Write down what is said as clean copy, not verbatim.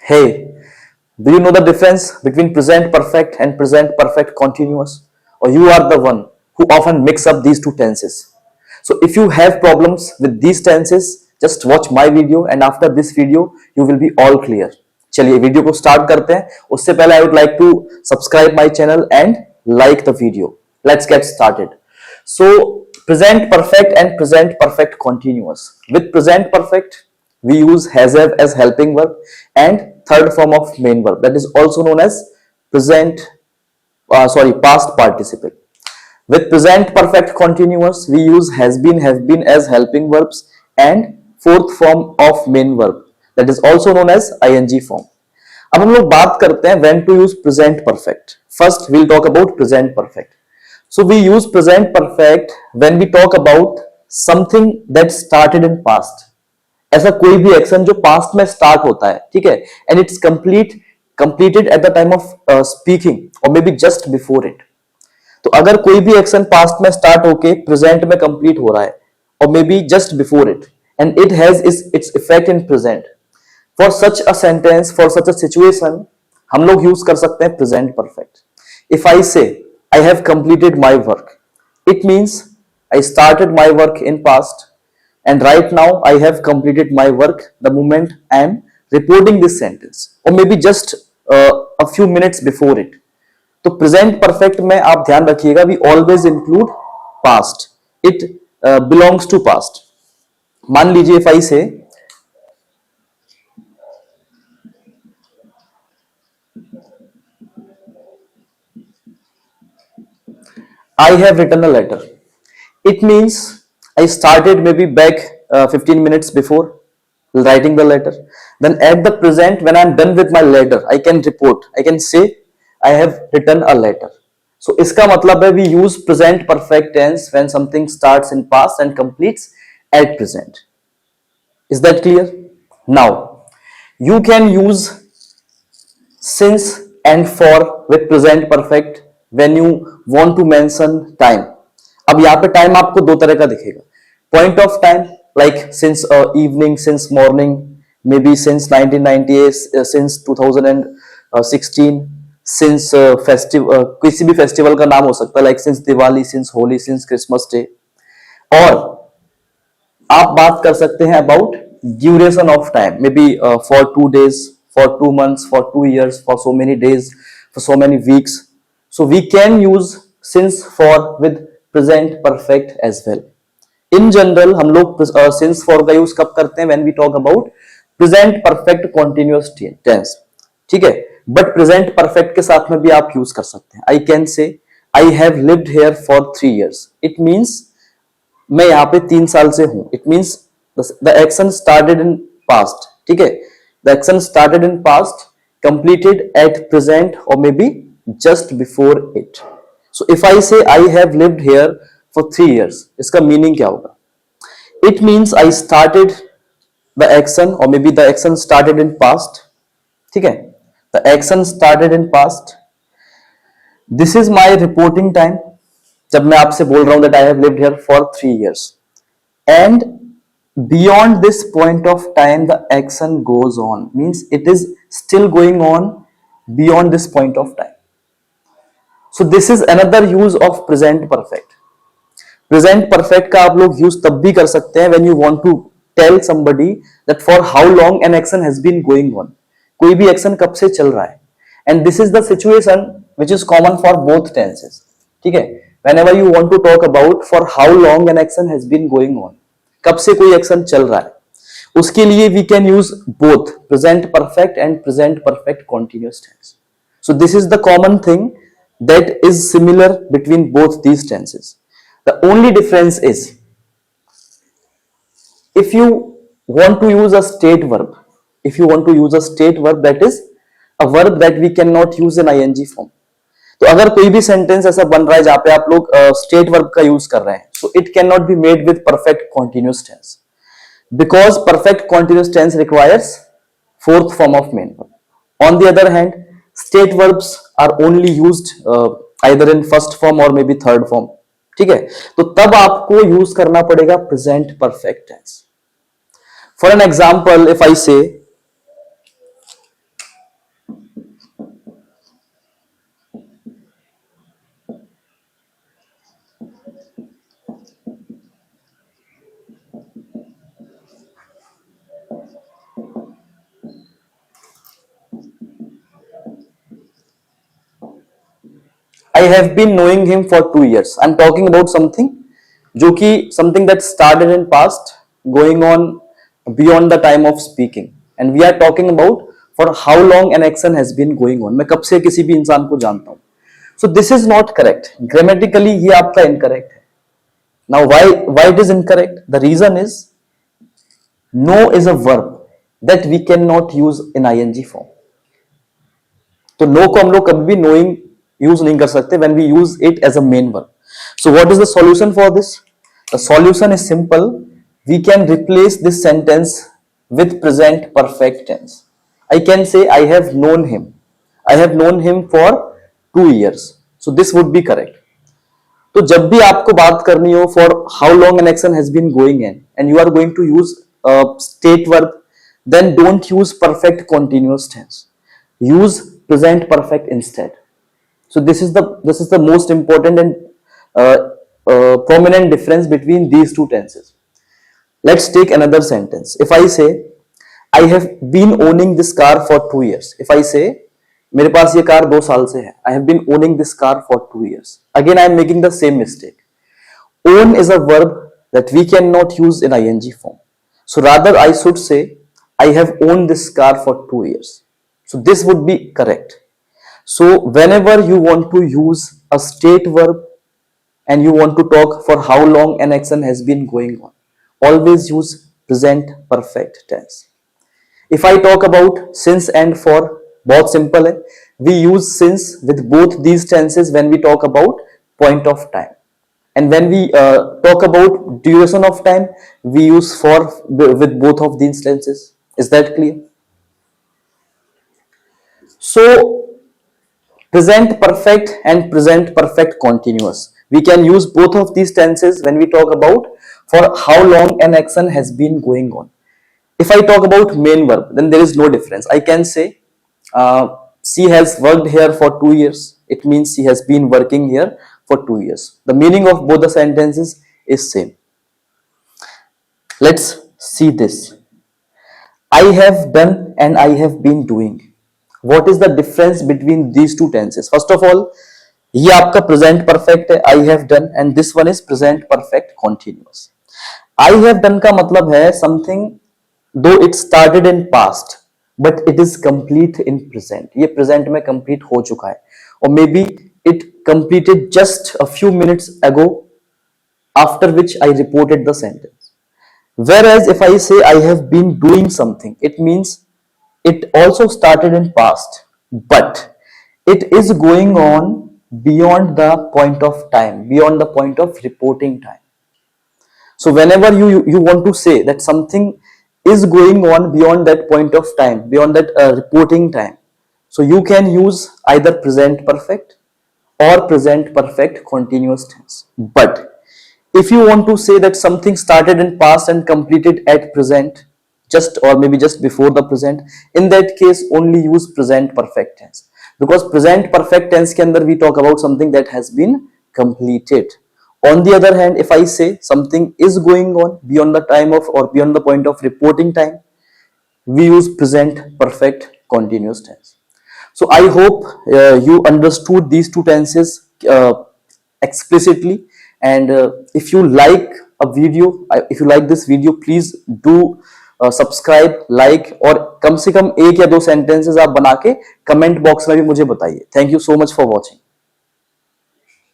Hey, do you know the difference between present perfect and present perfect continuous? Or you are the one who often mix up these two tenses. So if you have problems with these tenses, just watch my video and after this video you will be all clear. चलिए video को start करते हैं. उससे पहले I would like to subscribe my channel and like the video. Let's get started. So present perfect and present perfect continuous. With present perfect we use has have as helping verb and third form of main verb, that is also known as past participle. With present perfect continuous we use has been, have been as helping verbs and fourth form of main verb, that is also known as ing form. अब हम लोग बात करते हैं when to use present perfect. First we'll talk about present perfect. So we use present perfect when we talk about something that started in past. ऐसा कोई भी action जो पास्ट में स्टार्ट होता है, ठीक है, and it's completed at the time of speaking और maybe just before it. तो अगर कोई भी एक्शन पास्ट में स्टार्ट होके प्रेजेंट में कंप्लीट हो रहा है और maybe just before it and it has its effect in present, for such a sentence, for such a situation हम लोग यूज कर सकते हैं प्रेजेंट परफेक्ट. इफ आई से I have completed my work, it means I started my work in past and right now I have completed my work the moment I am reporting this sentence or maybe just a few minutes before it. तो present perfect में आप ध्यान रखिएगा we always include past, it belongs to past. मान लीजिए if I say I have written a letter, it means I started maybe back 15 minutes before writing the letter. Then at the present, when I'm done with my letter, I can report, I can say I have written a letter. So इसका मतलब है we use present perfect tense when something starts in past and completes at present. Is that clear? Now you can use since and for with present perfect when you want to mention time. अब यहाँ पे time आपको दो तरह का दिखेगा. Point of time like since evening, since morning, may be since 1998, since 2016, since festival, किसी भी फेस्टिवल का नाम हो सकता है like since Diwali, since Holi, since Christmas day. और आप बात कर सकते हैं about duration of time, may be for 2 days, for 2 months, for 2 years, for so many days, for so many weeks. So we can use since for with present perfect as well. In general हम लोग since for का use कब करते हैं when we talk about present perfect continuous tense, ठीक है. But present perfect के साथ में भी आप यूज कर सकते हैं. I can say I have lived here for 3 years. It means मैं यहाँ पे 3 साल से हूं. It means the action started in past, ठीक है. The action started in past, completed at present or maybe just before it. So if I say I have lived here for 3 years, इसका meaning क्या होगा? It means I started the action or maybe the action started in past, ठीक है. The action started in past. This is my reporting time. जब मैं आपसे बोल रहा हूं that I have lived here for 3 years. And beyond this point of time the action goes on, means it is still going on beyond this point of time. So this is another use of present perfect. Present perfect का आप लोग use तब भी कर सकते हैं when you want to tell somebody that for how long an action has been going on. कोई भी एक्शन कब से चल रहा है. And this is the situation which is common for both tenses. ठीक है. Whenever you want to talk about for how long an action has been going on, कब से कोई एक्शन चल रहा है, उसके लिए we can use both present perfect and present perfect continuous tense. So this is the common thing that is similar between both these tenses. The only difference is if you want to use a state verb, that is a verb that we cannot use in ing form. तो अगर कोई भी sentence ऐसा बन रहा है जहां पे आप लोग स्टेट वर्ब का यूज कर रहे हैं, so it cannot be made with perfect continuous tense because perfect continuous tense requires fourth form of main verb. On the other hand, state verbs are only used either in first form or maybe third form, ठीक है. तो तब आपको use करना पड़ेगा present perfect tense. For an example, if I say I have been knowing him for 2 years. I'm talking about something जो कि something that started in past, going on beyond the time of speaking, and we are talking about for how long an action has been going on. मैं कब से किसी भी इंसान को जानता हूँ. So this is not correct. Grammatically ये आपका incorrect है. Now why it is incorrect? The reason is know is a verb that we cannot use in ing form. तो नो को हम लोग कभी भी नोइंग यूज नहीं कर सकते when we use it as a main verb. So what is the solution for this? The solution is simple. We can replace this sentence with present perfect tense. I can say I have known him. I have known him for 2 years. So this would be correct. तो जब भी आपको बात करनी हो for how long an action has been going in and you are going to use state verb, then don't use perfect continuous tense. Use present perfect instead. So this is the most important and prominent difference between these two tenses. Let's take another sentence. If I say I have been owning this car for 2 years. If I say मेरे पास ये car 2 साल से है. I have been owning this car for 2 years. Again I am making the same mistake. Own is a verb that we cannot use in ing form. So rather I should say I have owned this car for 2 years. So this would be correct. So whenever you want to use a state verb and you want to talk for how long an action has been going on, always use present perfect tense. If I talk about since and for, बहुत simple है. We use since with both these tenses when we talk about point of time. And when we talk about duration of time, we use for with both of these tenses. Is that clear? So present perfect and present perfect continuous. We can use both of these tenses when we talk about for how long an action has been going on. If I talk about main verb, then there is no difference. I can say she has worked here for 2 years. It means she has been working here for 2 years. The meaning of both the sentences is same. Let's see this. I have done and I have been doing. What is the difference between these two tenses? First of all, ये आपका present perfect है, I have done, and this one is present perfect continuous. I have done का मतलब है something though it started in past, but it is complete in present. ये present में complete हो चुका है, or maybe it completed just a few minutes ago, after which I reported the sentence. Whereas if I say I have been doing something, it means it also started in past, but it is going on beyond the point of time, beyond the point of reporting time. So whenever you want to say that something is going on beyond that point of time, beyond that reporting time, so you can use either present perfect or present perfect continuous tense. But if you want to say that something started in past and completed at present, just or maybe just before the present, in that case only use present perfect tense, because present perfect tense के अंदर we talk about something that has been completed. On the other hand, if I say something is going on beyond the time of or beyond the point of reporting time, we use present perfect continuous tense. So I hope you understood these two tenses explicitly, and if you like a video, if you like this video, please do subscribe, like, और कम से कम 1 या 2 sentences आप बना के comment box में भी मुझे बताइए. Thank you so much for watching.